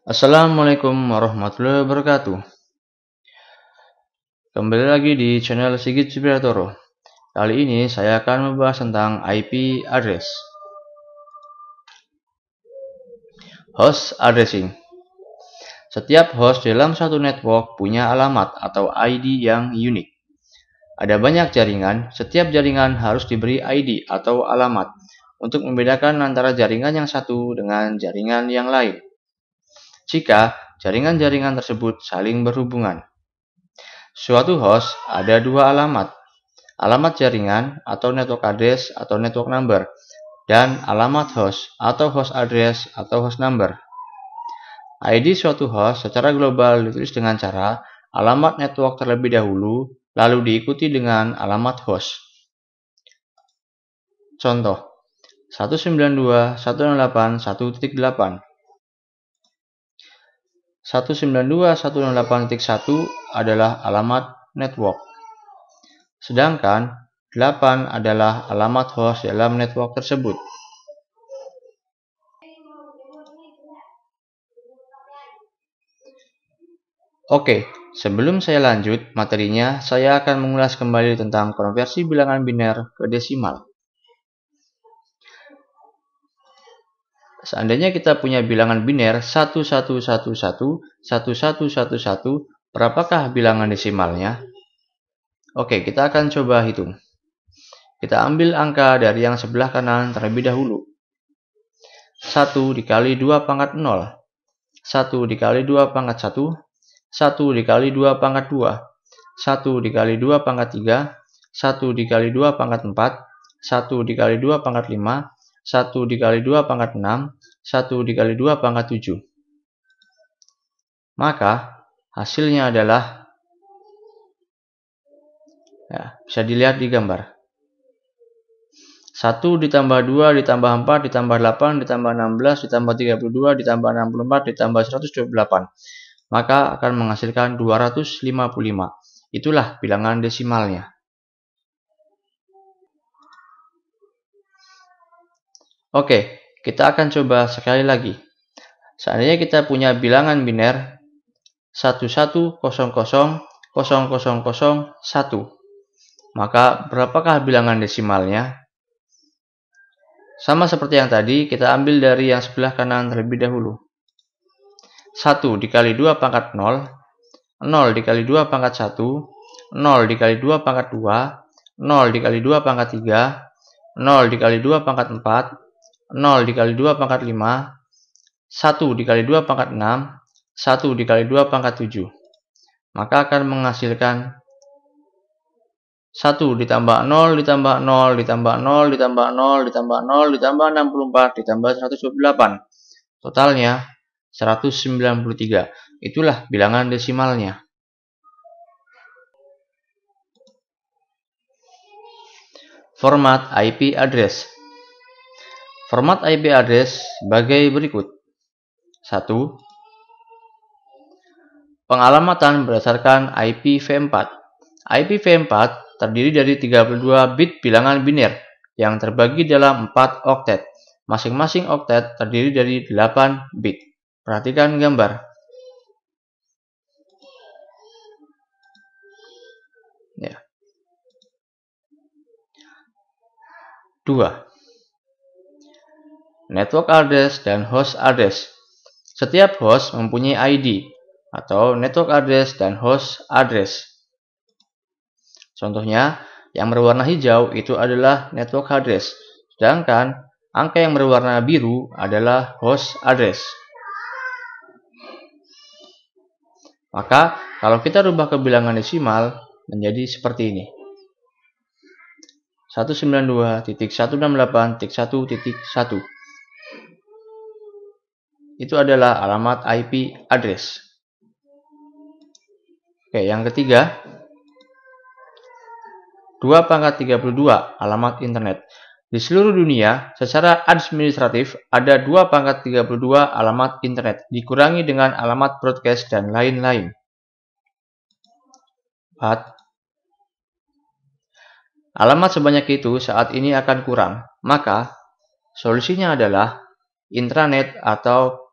Assalamualaikum warahmatullahi wabarakatuh. Kembali lagi di channel Sigit Supriyatoro. Kali ini saya akan membahas tentang IP address. Host addressing. Setiap host dalam satu network punya alamat atau ID yang unik. Ada banyak jaringan, setiap jaringan harus diberi ID atau alamat untuk membedakan antara jaringan yang satu dengan jaringan yang lain. Jika jaringan-jaringan tersebut saling berhubungan. Suatu host ada dua alamat jaringan atau network address atau network number, dan alamat host atau host address atau host number. ID suatu host secara global ditulis dengan cara alamat network terlebih dahulu, lalu diikuti dengan alamat host. Contoh, 192.168.1.8. 192.168.1 adalah alamat network. Sedangkan 8 adalah alamat host dalam network tersebut. Oke, sebelum saya lanjut materinya, saya akan mengulas kembali tentang konversi bilangan biner ke desimal. Seandainya kita punya bilangan biner 1111, 1111, berapakah bilangan desimalnya? Oke, kita akan coba hitung. Kita ambil angka dari yang sebelah kanan terlebih dahulu. 1 dikali 2 pangkat 0. 1 dikali 2 pangkat 1. 1 dikali 2 pangkat 2. 1 dikali 2 pangkat 3. 1 dikali 2 pangkat 4. 1 dikali 2 pangkat 5. 1 dikali 2 pangkat 6, 1 dikali 2 pangkat 7. Maka hasilnya adalah, bisa dilihat di gambar. 1 ditambah 2 ditambah 4 ditambah 8 ditambah 16 ditambah 32 ditambah 64 ditambah 128. Maka akan menghasilkan 255. Itulah bilangan desimalnya. Oke, kita akan coba sekali lagi. Seandainya kita punya bilangan biner 11000001, maka berapakah bilangan desimalnya? Sama seperti yang tadi, kita ambil dari yang sebelah kanan terlebih dahulu. 1 dikali 2 pangkat 0, 0 dikali 2 pangkat 1, 0 dikali 2 pangkat 2, 0 dikali 2 pangkat 3, 0 dikali 2 pangkat 4, 0 dikali 2 pangkat 5, 1 dikali 2 pangkat 6, 1 dikali 2 pangkat 7. Maka akan menghasilkan 1 ditambah 0 ditambah 0 ditambah 0 ditambah 0 ditambah 0 ditambah 64 ditambah 128. Totalnya 193. Itulah bilangan desimalnya. Format IP address. Format IP address sebagai berikut. 1. Pengalamatan berdasarkan IPv4. IPv4 terdiri dari 32 bit bilangan biner yang terbagi dalam 4 oktet. Masing-masing oktet terdiri dari 8 bit. Perhatikan gambar. Ya. 2. Network address dan host address. Setiap host mempunyai ID atau network address dan host address. Contohnya, yang berwarna hijau itu adalah network address, sedangkan angka yang berwarna biru adalah host address. Maka, kalau kita rubah ke bilangan desimal menjadi seperti ini. 192.168.1.1. Itu adalah alamat IP address. Oke, yang ketiga, 2 pangkat 32 alamat internet. Di seluruh dunia, secara administratif, ada 2 pangkat 32 alamat internet, dikurangi dengan alamat broadcast dan lain-lain. 4. Alamat sebanyak itu saat ini akan kurang, maka solusinya adalah intranet atau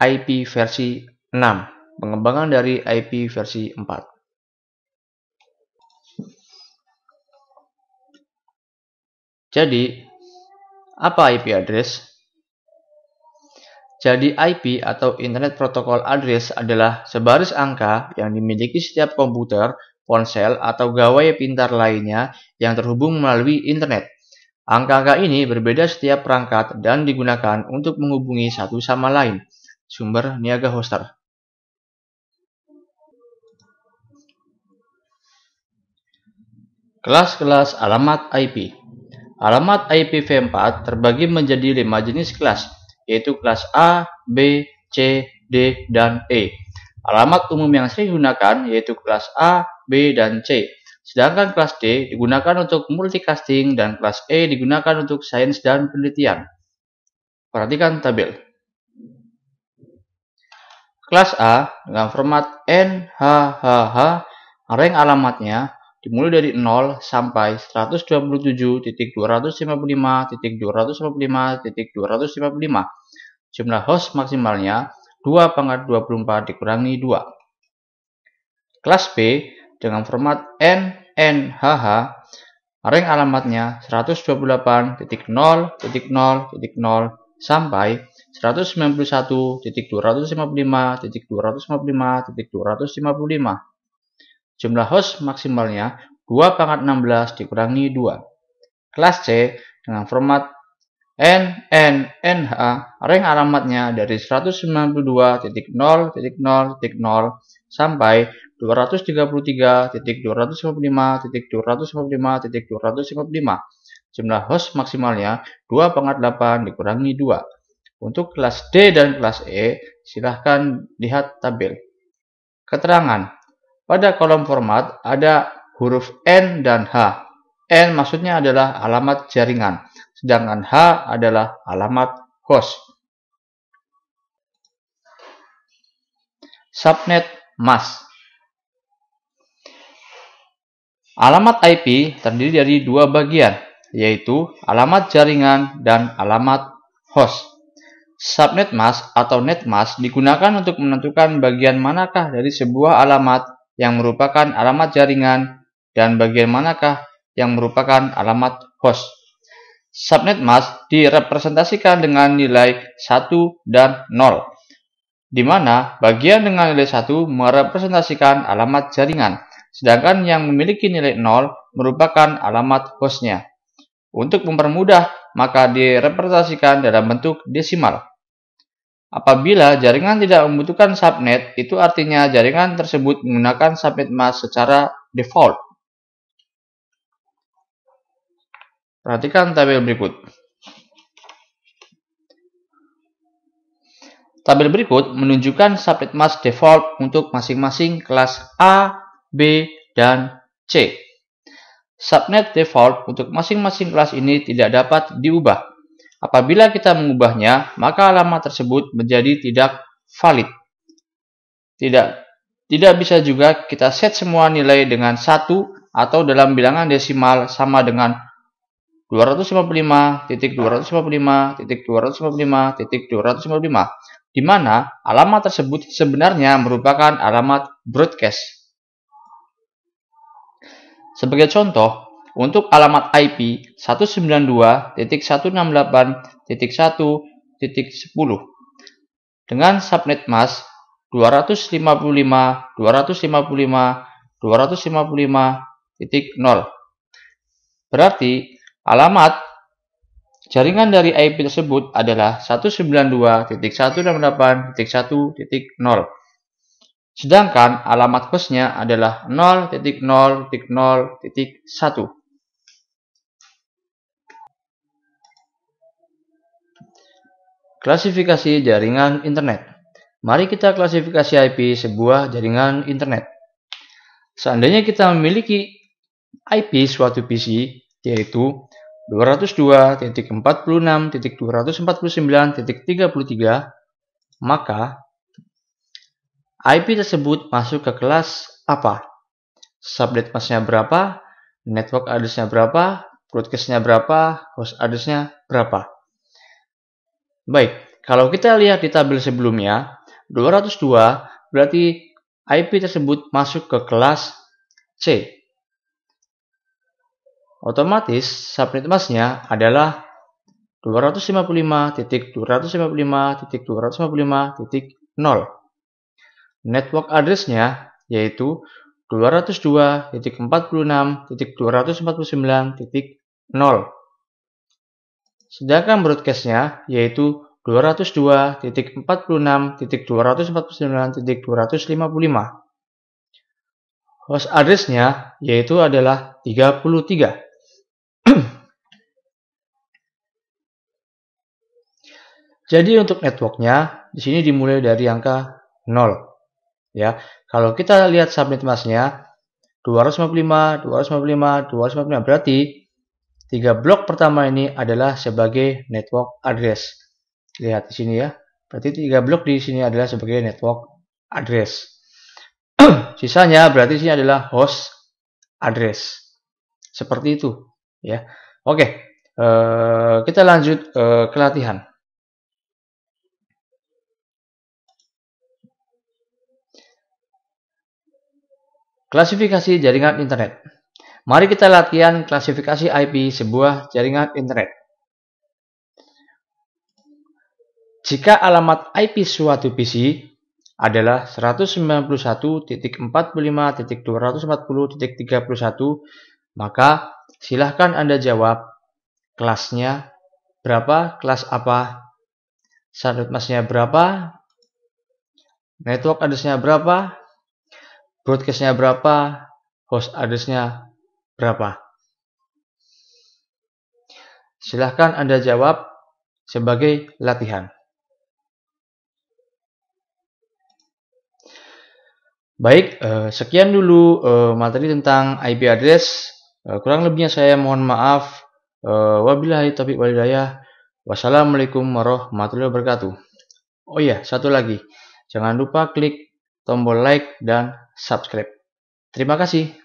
IP versi 6, pengembangan dari IP versi 4. Jadi, apa IP address? Jadi IP atau Internet Protocol Address adalah sebaris angka yang dimiliki setiap komputer, ponsel, atau gawai pintar lainnya yang terhubung melalui internet. Angka-angka ini berbeda setiap perangkat dan digunakan untuk menghubungi satu sama lain. Sumber Niaga Hoster. Kelas-kelas alamat IP. Alamat IPv4 terbagi menjadi 5 jenis kelas, yaitu kelas A, B, C, D, dan E. Alamat umum yang sering digunakan yaitu kelas A, B, dan C. Sedangkan kelas D digunakan untuk multicasting dan kelas E digunakan untuk sains dan penelitian. Perhatikan tabel. Kelas A dengan format NHHH, rank alamatnya dimulai dari 0 sampai 127.255.255.255. Jumlah host maksimalnya 2/24 dikurangi 2. Kelas B dengan format NNHH, rank alamatnya 128.0.0.0 sampai 191.255.255.255. Jumlah host maksimalnya 2/16 dikurangi 2. Kelas C dengan format NNNH, rank alamatnya dari 192.0.0.0 sampai 233.255.255.255. Jumlah host maksimalnya 2/8 dikurangi 2. Untuk kelas D dan kelas E, silahkan lihat tabel. Keterangan. Pada kolom format ada huruf N dan H. N maksudnya adalah alamat jaringan, sedangkan H adalah alamat host. Subnet mask. Alamat IP terdiri dari dua bagian, yaitu alamat jaringan dan alamat host. Subnet mask atau net mask digunakan untuk menentukan bagian manakah dari sebuah alamat yang merupakan alamat jaringan dan bagian manakah yang merupakan alamat host. Subnet mask direpresentasikan dengan nilai 1 dan 0, di mana bagian dengan nilai 1 merepresentasikan alamat jaringan, sedangkan yang memiliki nilai 0 merupakan alamat hostnya. Untuk mempermudah, maka direpresentasikan dalam bentuk desimal. Apabila jaringan tidak membutuhkan subnet, itu artinya jaringan tersebut menggunakan subnet mask secara default. Perhatikan tabel berikut. Tabel berikut menunjukkan subnet mask default untuk masing-masing kelas A, B, dan C. Subnet default untuk masing-masing kelas ini tidak dapat diubah. Apabila kita mengubahnya, maka alamat tersebut menjadi tidak valid. Tidak bisa juga kita set semua nilai dengan 1 atau dalam bilangan desimal sama dengan 255.255.255.255, di mana alamat tersebut sebenarnya merupakan alamat broadcast. Sebagai contoh, untuk alamat IP 192.168.1.10 dengan subnet mask 255.255.255.0, berarti alamat jaringan dari IP tersebut adalah 192.168.1.0, sedangkan alamat hostnya adalah 0.0.0.1. Klasifikasi jaringan internet. Mari kita klasifikasi IP sebuah jaringan internet. Seandainya kita memiliki IP suatu PC, yaitu 202.46.249.33, maka IP tersebut masuk ke kelas apa? Subnet masknya berapa? Network address-nya berapa? Broadcast-nya berapa? Host address-nya berapa? Baik, Kalau kita lihat di tabel sebelumnya, 202 berarti IP tersebut masuk ke kelas C. Otomatis subnet masknya adalah 255.255.255.0. Network address-nya yaitu 202.46.249.0. Sedangkan broadcast-nya yaitu 202.46.249.255. Host address-nya yaitu adalah 33. Jadi untuk networknya di sini dimulai dari angka 0. Ya, kalau kita lihat subnet masknya 255, 255, 255 berarti 3 blok pertama ini adalah sebagai network address. Lihat di sini ya. Berarti 3 blok di sini adalah sebagai network address. Sisanya berarti sini adalah host address. Seperti itu, ya. Oke. Kita lanjut ke latihan. Klasifikasi jaringan internet. Mari kita latihan klasifikasi IP sebuah jaringan internet. Jika alamat IP suatu PC adalah 191.45.240.31, maka silahkan Anda jawab kelasnya berapa, kelas apa, subnet masknya berapa, network address-nya berapa, broadcast-nya berapa, host address-nya berapa. Silahkan Anda jawab sebagai latihan. Baik, sekian dulu materi tentang IP address. Kurang lebihnya saya mohon maaf. Wabillahi taufiq wal hidayah. Wassalamualaikum warahmatullahi wabarakatuh. Oh iya, satu lagi. Jangan lupa klik tombol like dan subscribe. Terima kasih.